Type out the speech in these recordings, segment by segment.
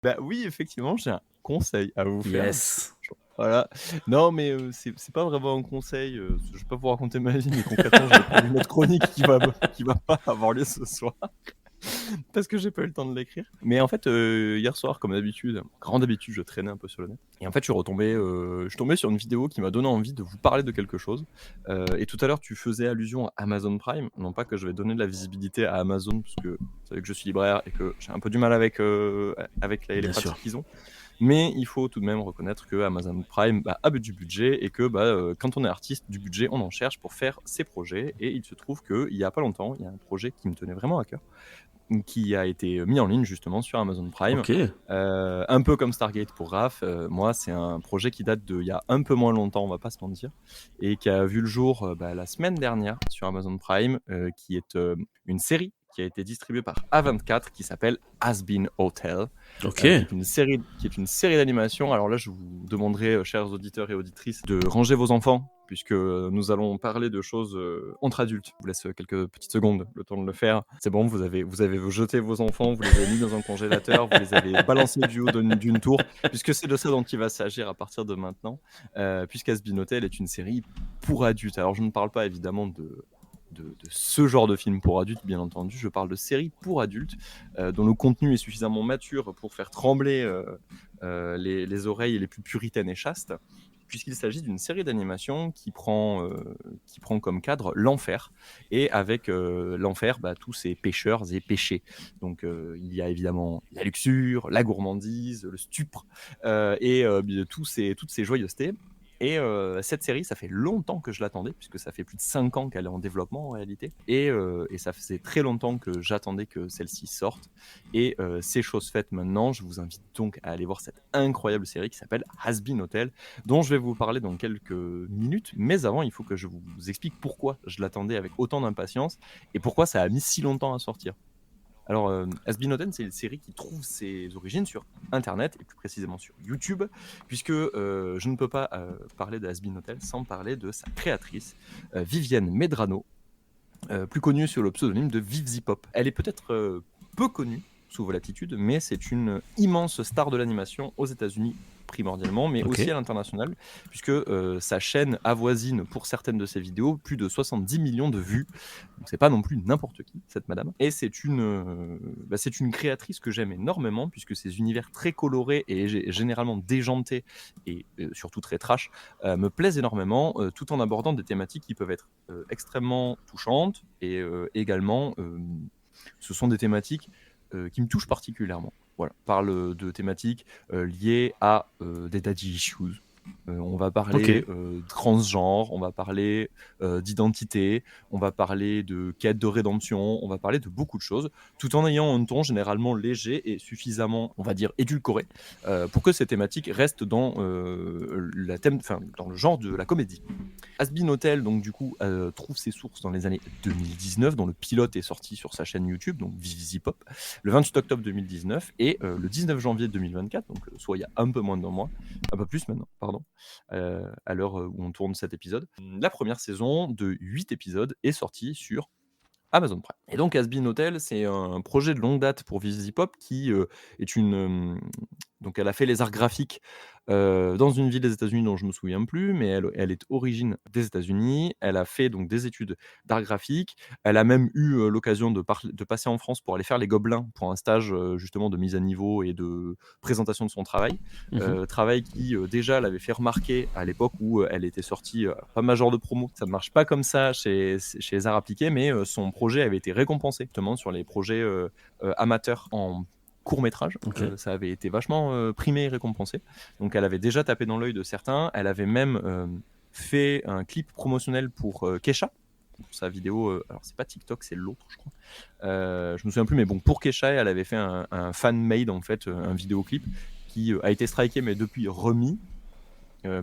Bah oui, effectivement, j'ai un conseil à vous faire. Yes. Voilà. Non, mais c'est pas vraiment un conseil, je vais pas vous raconter ma vie, mais concrètement, je vais prendre une autre chronique qui va pas avoir lieu ce soir parce que j'ai pas eu le temps de l'écrire. Mais en fait, hier soir, comme d'habitude, grande habitude, je traînais un peu sur le net et en fait, je suis tombé sur une vidéo qui m'a donné envie de vous parler de quelque chose, et tout à l'heure, tu faisais allusion à Amazon Prime. Non pas que je vais donner de la visibilité à Amazon parce que vous savez que je suis libraire et que j'ai un peu du mal avec, avec les Bien pratiques sûr. qu'ils ont. Mais il faut tout de même reconnaître que Amazon Prime, a du budget et que, quand on est artiste, du budget, on en cherche pour faire ses projets et il se trouve qu'il y a pas longtemps, il y a un projet qui me tenait vraiment à cœur, qui a été mis en ligne justement sur Amazon Prime. OK. Un peu comme Stargate pour Raph, moi c'est un projet qui date d'il y a un peu moins longtemps, on va pas se mentir, et qui a vu le jour, la semaine dernière sur Amazon Prime, qui est, une série qui a été distribuée par A24 qui s'appelle Has Been Hotel, OK. qui est une série d'animation. Alors là, je vous demanderai, chers auditeurs et auditrices, de ranger vos enfants puisque nous allons parler de choses entre adultes. Je vous laisse quelques petites secondes, le temps de le faire. C'est bon, vous avez jeté vos enfants, vous les avez mis dans un congélateur, vous les avez balancés du haut d'une tour, puisque c'est de ça dont il va s'agir à partir de maintenant, puisqu'Has-Been Hotel est une série pour adultes. Alors je ne parle pas évidemment de ce genre de film pour adultes, bien entendu. Je parle de séries pour adultes, dont le contenu est suffisamment mature pour faire trembler les oreilles les plus puritaines et chastes, puisqu'il s'agit d'une série d'animation qui prend comme cadre l'enfer, et avec l'enfer, tous ces pécheurs et péchés. Donc il y a évidemment la luxure, la gourmandise, le stupre, et toutes ces joyeusetés. Et cette série, ça fait longtemps que je l'attendais, puisque ça fait plus de 5 ans qu'elle est en développement en réalité. Et ça faisait très longtemps que j'attendais que celle-ci sorte. Et c'est chose faite maintenant. Je vous invite donc à aller voir cette incroyable série qui s'appelle Has Been Hotel, dont je vais vous parler dans quelques minutes. Mais avant, il faut que je vous explique pourquoi je l'attendais avec autant d'impatience et pourquoi ça a mis si longtemps à sortir. Alors, Has Been Hotel, c'est une série qui trouve ses origines sur Internet, et plus précisément sur YouTube, puisque je ne peux pas parler de Has Been Hotel sans parler de sa créatrice, Vivienne Medrano, plus connue sous le pseudonyme de Vivzipop. Elle est peut-être peu connue sous vos latitudes, mais c'est une immense star de l'animation aux États-Unis primordialement, mais aussi OK. à l'international, puisque sa chaîne avoisine pour certaines de ses vidéos plus de 70 millions de vues. Donc c'est pas non plus n'importe qui, cette madame. Et c'est une créatrice que j'aime énormément, puisque ses univers très colorés et généralement déjantés et surtout très trash me plaisent énormément, tout en abordant des thématiques qui peuvent être extrêmement touchantes et également, ce sont des thématiques qui me touchent particulièrement. Voilà, on parle de thématiques liées à des daddy issues. On va parler OK. transgenre, on va parler d'identité, on va parler de quête de rédemption, on va parler de beaucoup de choses, tout en ayant un ton généralement léger et suffisamment, on va dire, édulcoré, pour que ces thématiques restent dans, dans le genre de la comédie. Has Been Hotel, donc du coup, trouve ses sources dans les années 2019, dont le pilote est sorti sur sa chaîne YouTube, donc Vivzipop, le 28 octobre 2019, et le 19 janvier 2024, donc soit il y a un peu moins d'un mois, un peu plus maintenant, pardon, à l'heure où on tourne cet épisode. La première saison de 8 épisodes est sortie sur Amazon Prime. Et donc Has Been Hotel, c'est un projet de longue date pour Vivzipop qui est donc elle a fait les arts graphiques dans une ville des États-Unis dont je me souviens plus, mais elle est origine des États-Unis. Elle a fait donc des études d'art graphique. Elle a même eu l'occasion de passer en France pour aller faire les Gobelins pour un stage justement de mise à niveau et de présentation de son travail. Mmh. Travail qui déjà l'avait fait remarquer à l'époque où elle était sortie, pas major de promo. Ça ne marche pas comme ça chez les arts appliqués, mais son projet avait été récompensé justement sur les projets amateurs en court-métrage. OK. Ça avait été vachement primé et récompensé. Donc elle avait déjà tapé dans l'œil de certains. Elle avait même fait un clip promotionnel pour Kesha, pour sa vidéo, alors c'est pas TikTok, c'est l'autre, je crois. Je me souviens plus, mais bon, pour Kesha, elle avait fait un fan-made, en fait, un vidéoclip qui a été striké, mais depuis remis,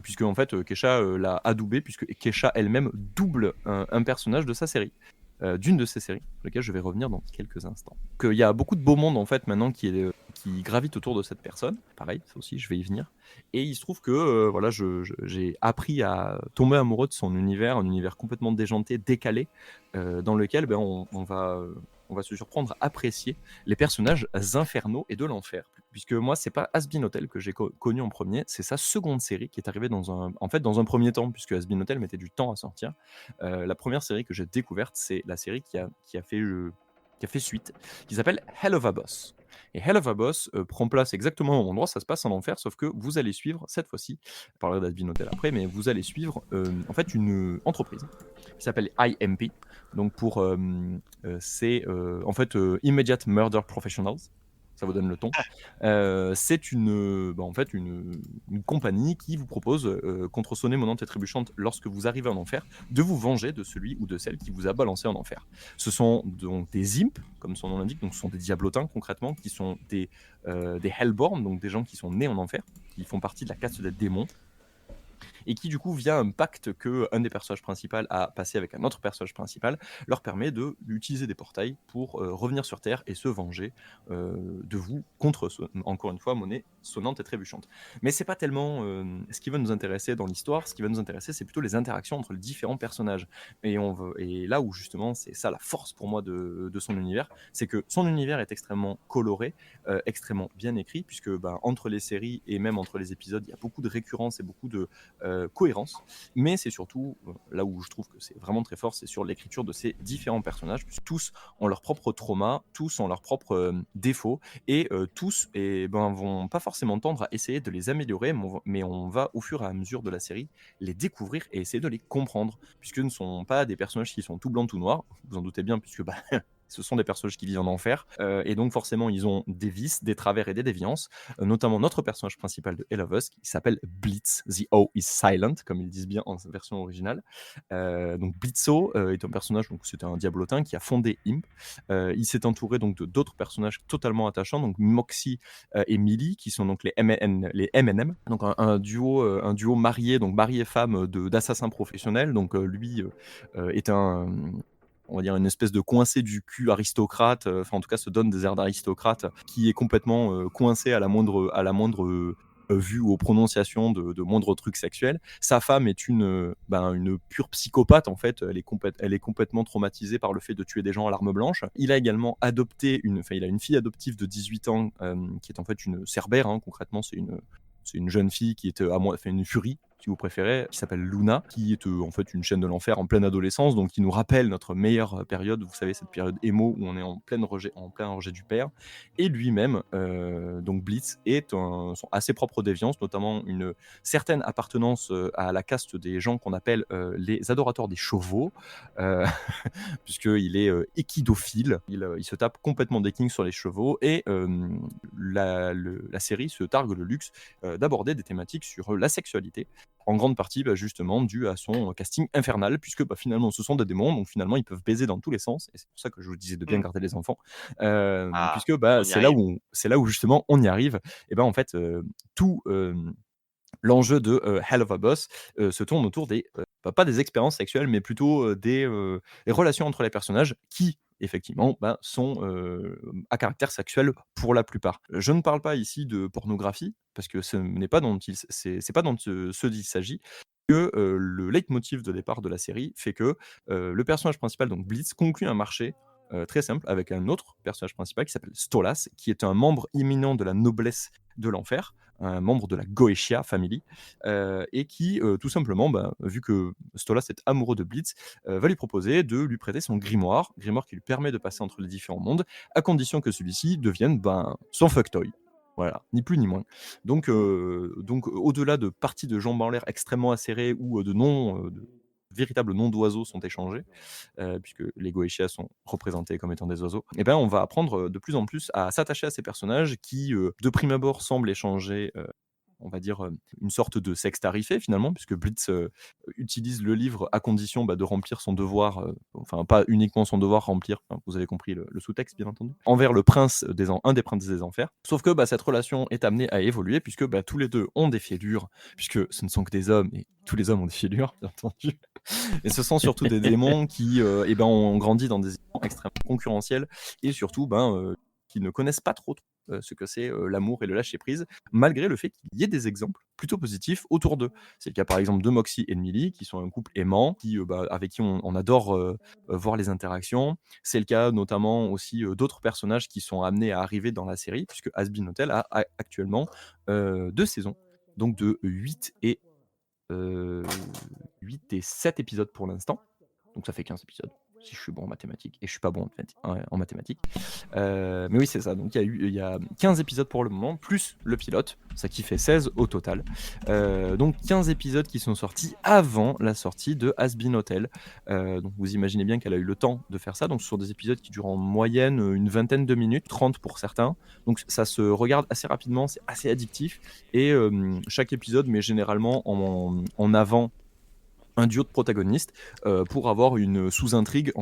puisque en fait, Kesha l'a adoubé, puisque Kesha elle-même double un personnage de sa série. D'une de ces séries, sur lesquelles je vais revenir dans quelques instants. Il y a beaucoup de beau monde en fait maintenant qui gravite autour de cette personne. Pareil, ça aussi, je vais y venir. Et il se trouve que voilà, j'ai appris à tomber amoureux de son univers, un univers complètement déjanté, décalé, dans lequel on va on va se surprendre à apprécier les personnages infernaux et de l'enfer. Puisque moi, c'est pas Hazbin Hotel que j'ai connu en premier, c'est sa seconde série qui est arrivée dans un premier temps, puisque Hazbin Hotel mettait du temps à sortir. La première série que j'ai découverte, c'est la série qui a fait suite, qui s'appelle Hell of a Boss. Et Hell of a Boss prend place exactement au même endroit, ça se passe en enfer, sauf que vous allez suivre, cette fois-ci, je parlerai d'Advin Hotel après, mais vous allez suivre en fait une entreprise qui s'appelle IMP. Donc c'est en fait Immediate Murder Professionals. Ça vous donne le ton. C'est en fait une compagnie qui vous propose, contre sonner monante et trébuchante, lorsque vous arrivez en enfer, de vous venger de celui ou de celle qui vous a balancé en enfer. Ce sont donc des imps, comme son nom l'indique, donc ce sont des diablotins concrètement, qui sont des Hellborn, donc des gens qui sont nés en enfer, qui font partie de la caste des démons, et qui du coup, via un pacte que un des personnages principaux a passé avec un autre personnage principal, leur permet d'utiliser des portails pour revenir sur Terre et se venger de vous contre, encore une fois, monnaie sonnante et trébuchante. Mais c'est pas tellement ce qui va nous intéresser dans l'histoire. Ce qui va nous intéresser, c'est plutôt les interactions entre les différents personnages. Et là où justement, c'est ça la force pour moi de son univers, c'est que son univers est extrêmement coloré, extrêmement bien écrit, puisque entre les séries et même entre les épisodes, il y a beaucoup de récurrences et beaucoup de cohérence. Mais c'est surtout, là où je trouve que c'est vraiment très fort, c'est sur l'écriture de ces différents personnages, puisque tous ont leur propre trauma, tous ont leurs propres défauts, et tous vont pas forcément tendre à essayer de les améliorer, mais on va au fur et à mesure de la série les découvrir et essayer de les comprendre, puisque ce ne sont pas des personnages qui sont tout blancs tout noirs, vous en doutez bien, puisque ce sont des personnages qui vivent en enfer, et donc forcément ils ont des vices, des travers et des déviances, notamment notre personnage principal de Hell of Us qui s'appelle Blitz. The O is silent, comme ils disent bien en version originale. Donc Blitzo est un personnage, donc c'était un diablotin qui a fondé Imp. Il s'est entouré donc de d'autres personnages totalement attachants, donc Moxie et Millie, qui sont donc les M&M, donc un duo marié, donc mari et femme d'assassins professionnels. Donc lui est on va dire une espèce de coincé du cul aristocrate, enfin en tout cas se donne des airs d'aristocrate, qui est complètement coincé à la moindre vue ou aux prononciations de moindres trucs sexuels. Sa femme est une pure psychopathe en fait, elle est complètement traumatisée par le fait de tuer des gens à l'arme blanche. Il a également adopté il a une fille adoptive de 18 ans qui est en fait une cerbère, hein, concrètement c'est une jeune fille qui est une furie, si vous préférez, qui s'appelle Luna, qui est en fait une chaîne de l'enfer en pleine adolescence, donc qui nous rappelle notre meilleure période, vous savez, cette période émo où on est en plein rejet du père. Et lui-même, donc Blitz, a ses propres déviances, notamment une certaine appartenance à la caste des gens qu'on appelle les adorateurs des chevaux, euh, puisqu'il est équidophile, il se tape complètement des kings sur les chevaux, et la série se targue le luxe d'aborder des thématiques sur la sexualité, en grande partie justement dû à son casting infernal, puisque finalement ce sont des démons, donc finalement ils peuvent baiser dans tous les sens, et c'est pour ça que je vous disais de bien garder les enfants, Ah, puisque on y arrive. c'est là où justement on y arrive, et en fait tout l'enjeu de Hell of a Boss se tourne autour pas des expériences sexuelles, mais plutôt des relations entre les personnages qui, effectivement, sont à caractère sexuel pour la plupart. Je ne parle pas ici de pornographie, parce que ce n'est pas c'est pas dont ce dont il s'agit, que le leitmotiv de départ de la série fait que le personnage principal, donc Blitz, conclut un marché très simple avec un autre personnage principal qui s'appelle Stolas, qui est un membre imminent de la noblesse de l'enfer, un membre de la Goetia Family, et qui, tout simplement, vu que Stolas est amoureux de Blitz, va lui proposer de lui prêter son grimoire qui lui permet de passer entre les différents mondes, à condition que celui-ci devienne son fucktoy. Voilà, ni plus ni moins. Donc au-delà de parties de jambes en l'air extrêmement acérées ou de véritables noms d'oiseaux sont échangés, puisque les Goetia sont représentés comme étant des oiseaux, et on va apprendre de plus en plus à s'attacher à ces personnages qui, de prime abord, semblent échanger, on va dire, une sorte de sexe tarifé finalement, puisque Blitz utilise le livre à condition de remplir son devoir, enfin pas uniquement son devoir, remplir, enfin, vous avez compris le sous-texte bien entendu, envers un des princes des enfers. Sauf que cette relation est amenée à évoluer, puisque tous les deux ont des fêlures, puisque ce ne sont que des hommes, et tous les hommes ont des fêlures, bien entendu. Et ce sont surtout des démons qui ont grandi dans des éléments extrêmement concurrentiels, et surtout qui ne connaissent pas trop ce que c'est l'amour et le lâcher-prise, malgré le fait qu'il y ait des exemples plutôt positifs autour d'eux. C'est le cas par exemple de Moxie et de Millie, qui sont un couple aimant, avec qui on adore voir les interactions. C'est le cas notamment aussi d'autres personnages qui sont amenés à arriver dans la série, puisque Has Been Hotel a actuellement 2 saisons, donc de 8 et 7 épisodes pour l'instant. Donc ça fait 15 épisodes, si je suis bon en mathématiques. Et je suis pas bon en mathématiques. Mais oui, c'est ça. Donc il y a 15 épisodes pour le moment, plus le pilote, ça qui fait 16 au total. Donc 15 épisodes qui sont sortis avant la sortie de Has Been Hotel. Donc vous imaginez bien qu'elle a eu le temps de faire ça. Donc ce sont des épisodes qui durent en moyenne une vingtaine de minutes, 30 pour certains. Donc ça se regarde assez rapidement, c'est assez addictif. Et chaque épisode met généralement en avant un duo de protagonistes pour avoir une sous-intrigue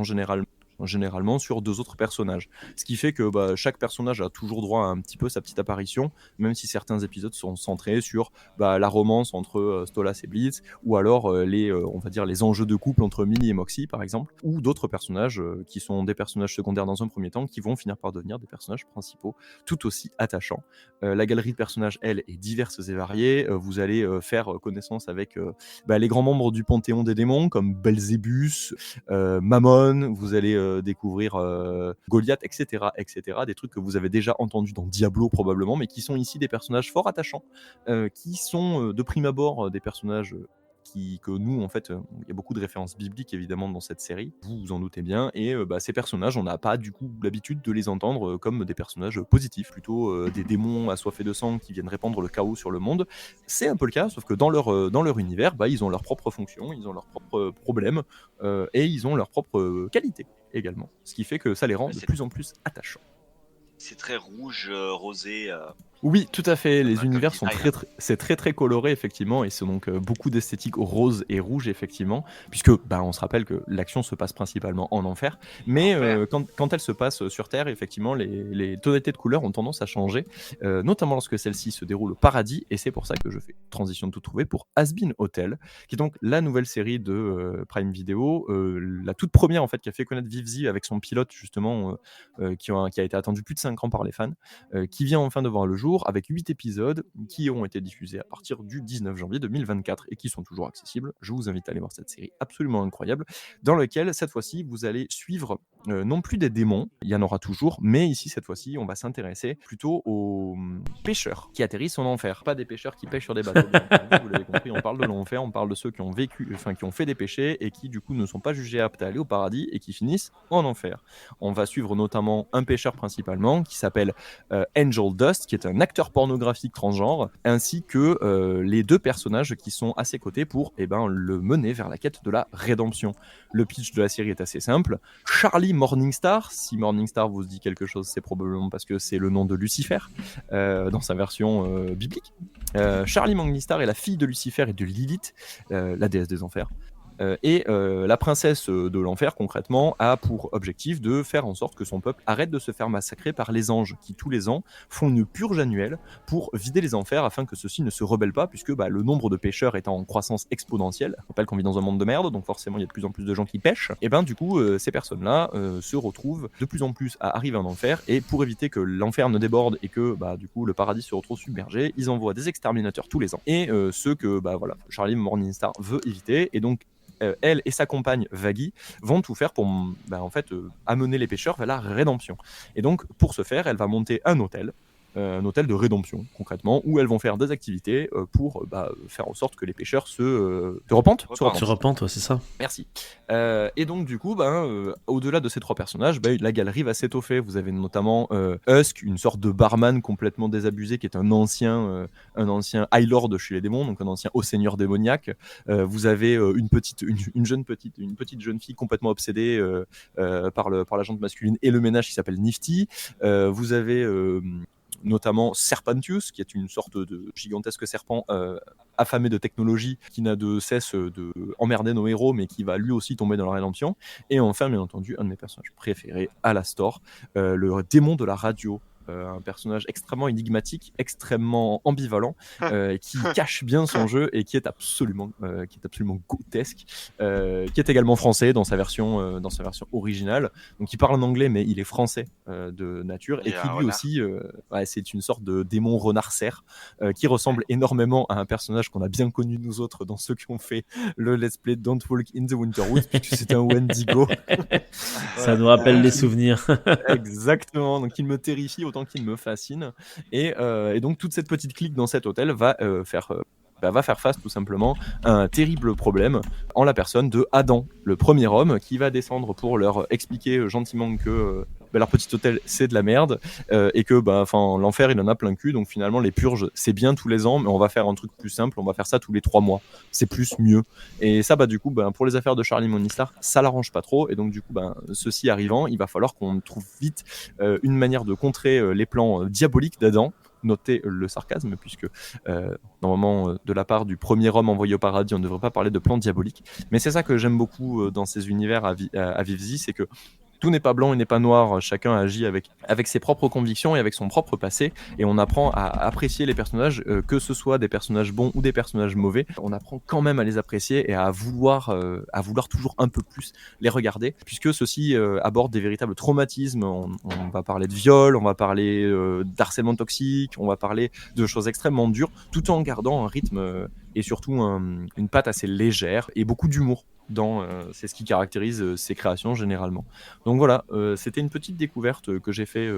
généralement sur 2 autres personnages. Ce qui fait que chaque personnage a toujours droit à un petit peu sa petite apparition, même si certains épisodes sont centrés sur la romance entre Stolas et Blitz, ou alors on va dire les enjeux de couple entre Millie et Moxie par exemple, ou d'autres personnages qui sont des personnages secondaires dans un premier temps, qui vont finir par devenir des personnages principaux tout aussi attachants. La galerie de personnages, elle, est diverse et variée. Vous allez faire connaissance avec les grands membres du Panthéon des démons, comme Belzébuth, Mammon, vous allez découvrir Goliath, etc., etc. Des trucs que vous avez déjà entendus dans Diablo probablement, mais qui sont ici des personnages fort attachants, qui sont de prime abord des personnages que nous, en fait, il y a beaucoup de références bibliques évidemment dans cette série, vous vous en doutez bien, et ces personnages, on n'a pas du coup l'habitude de les entendre comme des personnages positifs, plutôt des démons assoiffés de sang qui viennent répandre le chaos sur le monde. C'est un peu le cas, sauf que dans leur univers, ils ont leurs propres fonctions, ils ont leurs propres problèmes, et ils ont leurs propres qualités également, ce qui fait que ça les rend de plus en plus attachants. C'est très rouge, rosé. Oui, tout à fait. Les Comme univers sont design. c'est très coloré effectivement, et c'est donc beaucoup d'esthétique rose et rouge effectivement, puisque on se rappelle que l'action se passe principalement en enfer, mais quand elle se passe sur Terre, effectivement, les tonalités de couleurs ont tendance à changer, notamment lorsque celle-ci se déroule au paradis, et c'est pour ça que je fais transition de tout trouver pour Has Been Hotel, qui est donc la nouvelle série de Prime Video, la toute première en fait qui a fait connaître Vivzi avec son pilote justement, qui a été attendu plus de 5 ans par les fans, qui vient enfin de voir le jour, avec 8 épisodes qui ont été diffusés à partir du 19 janvier 2024 et qui sont toujours accessibles. Je vous invite à aller voir cette série absolument incroyable, dans laquelle cette fois-ci vous allez suivre non plus des démons, il y en aura toujours, mais ici cette fois-ci on va s'intéresser plutôt aux pêcheurs qui atterrissent en enfer, pas des pêcheurs qui pêchent sur des bateaux. Bien entendu, vous l'avez compris, on parle de l'enfer, on parle de ceux qui ont fait des péchés et qui du coup ne sont pas jugés aptes à aller au paradis et qui finissent en enfer. On va suivre notamment un pêcheur principalement qui s'appelle Angel Dust, qui est un acteur pornographique transgenre, ainsi que les 2 personnages qui sont à ses côtés pour le mener vers la quête de la rédemption. Le pitch de la série est assez simple. Charlie Morningstar, si Morningstar vous dit quelque chose, c'est probablement parce que c'est le nom de Lucifer dans sa version biblique. Charlie Morningstar est la fille de Lucifer et de Lilith, la déesse des enfers. Et la princesse de l'enfer, concrètement, a pour objectif de faire en sorte que son peuple arrête de se faire massacrer par les anges, qui tous les ans font une purge annuelle pour vider les enfers afin que ceux-ci ne se rebellent pas, puisque le nombre de pêcheurs étant en croissance exponentielle. On rappelle qu'on vit dans un monde de merde, donc forcément il y a de plus en plus de gens qui pêchent. Et du coup, ces personnes-là se retrouvent de plus en plus à arriver en enfer, et pour éviter que l'enfer ne déborde et que du coup le paradis se retrouve submergé, ils envoient des exterminateurs tous les ans. Et ceux que Charlie Morningstar veut éviter, et donc elle et sa compagne Vaggie vont tout faire pour amener les pêcheurs vers la rédemption. Et donc pour ce faire, elle va monter un hôtel de rédemption concrètement, où elles vont faire des activités pour faire en sorte que les pêcheurs se repentent. Se repentent, ouais, c'est ça. Merci. Et donc du coup, au-delà de ces 3 personnages, la galerie va s'étoffer. Vous avez notamment Husk, une sorte de barman complètement désabusé, qui est un ancien High Lord chez les démons, donc un ancien haut seigneur démoniaque. Vous avez une petite jeune fille complètement obsédée par la jante masculine et le ménage, qui s'appelle Nifty. Vous avez notamment Serpentius, qui est une sorte de gigantesque serpent affamé de technologie, qui n'a de cesse de emmerder nos héros, mais qui va lui aussi tomber dans la rédemption. Et enfin, bien entendu, un de mes personnages préférés, Alastor, le démon de la radio, un personnage extrêmement énigmatique, extrêmement ambivalent, qui cache bien son jeu et qui est absolument grotesque, qui est également français dans sa version originale. Donc il parle en anglais, mais il est français de nature, et qui lui aussi, c'est une sorte de démon renard cerf qui ressemble énormément à un personnage qu'on a bien connu nous autres dans ceux qui ont fait le let's play Don't Walk in the Winterwoods, puisque c'était un Wendigo. Ça nous rappelle les souvenirs. Exactement, donc il me terrifie autant qu'il me fascine, et donc toute cette petite clique dans cet hôtel va faire face tout simplement à un terrible problème en la personne de Adam, le premier homme, qui va descendre pour leur expliquer gentiment que leur petit hôtel c'est de la merde, et que l'enfer il en a plein le cul, donc finalement les purges c'est bien tous les ans, mais on va faire un truc plus simple, on va faire ça tous les 3 mois, c'est plus mieux. Et ça du coup pour les affaires de Charlie Morningstar ça l'arrange pas trop, et donc du coup ceci arrivant, il va falloir qu'on trouve vite une manière de contrer les plans diaboliques d'Adam. Notez le sarcasme, puisque normalement de la part du premier homme envoyé au paradis on ne devrait pas parler de plans diaboliques, mais c'est ça que j'aime beaucoup dans ces univers à Vivzi, c'est que tout n'est pas blanc et n'est pas noir, chacun agit avec ses propres convictions et avec son propre passé, et on apprend à apprécier les personnages, que ce soit des personnages bons ou des personnages mauvais, on apprend quand même à les apprécier et à vouloir toujours un peu plus les regarder, puisque ceux-ci abordent des véritables traumatismes. On va parler de viol, on va parler d'harcèlement toxique, on va parler de choses extrêmement dures, tout en gardant un rythme et surtout une patte assez légère et beaucoup d'humour. C'est ce qui caractérise ces créations généralement. Donc voilà, c'était une petite découverte que j'ai fait.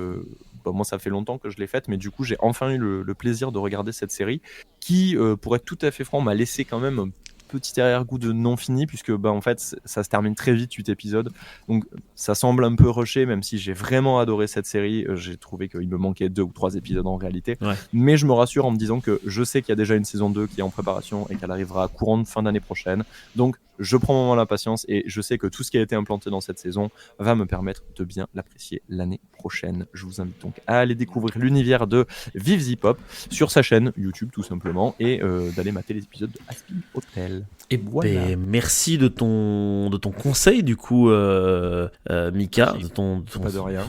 Moi, ça fait longtemps que je l'ai faite, mais du coup, j'ai enfin eu le plaisir de regarder cette série qui, pour être tout à fait franc, m'a laissé quand même un petit arrière-goût de non fini, puisque en fait ça se termine très vite, 8 épisodes, donc ça semble un peu rushé, même si j'ai vraiment adoré cette série. J'ai trouvé qu'il me manquait 2 ou 3 épisodes en réalité, mais je me rassure en me disant que je sais qu'il y a déjà une saison 2 qui est en préparation et qu'elle arrivera courant de fin d'année prochaine, donc je prends la patience et je sais que tout ce qui a été implanté dans cette saison va me permettre de bien l'apprécier l'année prochaine. Je vous invite donc à aller découvrir l'univers de Vivzi Pop sur sa chaîne YouTube tout simplement, et d'aller mater les épisodes de Haspin Hotel. Et voilà. Merci de ton conseil du coup, Mika, pas de rien.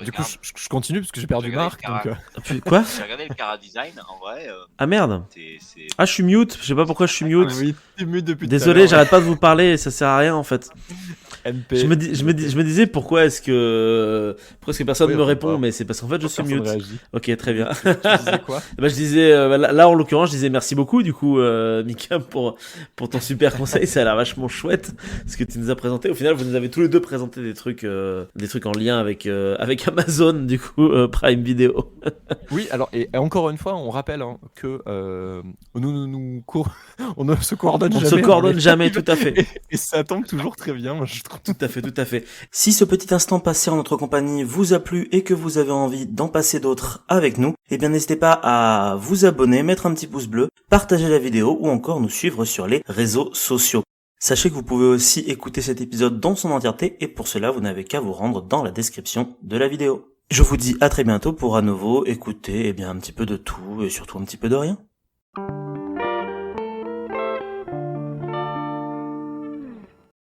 Du coup, je continue parce que j'ai perdu Marc. Quoi? J'ai regardé le Cara Design, en vrai. Ah merde. Ah, je suis mute. Je sais pas pourquoi je suis mute. Oui, t'es mute depuis. Désolé, j'arrête pas de vous parler. Ça sert à rien en fait. MP. Je me disais pourquoi est-ce que personne me répond, mais c'est parce qu'en fait je suis mute. Réagit. Ok, très bien. Tu disais quoi? Je disais là en l'occurrence, je disais merci beaucoup du coup, Mika, pour ton super conseil. Ça a l'air vachement chouette ce que tu nous as présenté. Au final, vous nous avez tous les deux présenté des trucs en lien avec Amazon du coup, Prime Video. Oui, alors et encore une fois, on rappelle que on ne se coordonne jamais. On se coordonne jamais, tout à fait. Et ça tombe toujours très bien, je trouve. Tout à fait. Si ce petit instant passé en notre compagnie vous a plu et que vous avez envie d'en passer d'autres avec nous, eh bien n'hésitez pas à vous abonner, mettre un petit pouce bleu, partager la vidéo ou encore nous suivre sur les réseaux sociaux. Sachez que vous pouvez aussi écouter cet épisode dans son entièreté, et pour cela vous n'avez qu'à vous rendre dans la description de la vidéo. Je vous dis à très bientôt pour à nouveau écouter un petit peu de tout et surtout un petit peu de rien.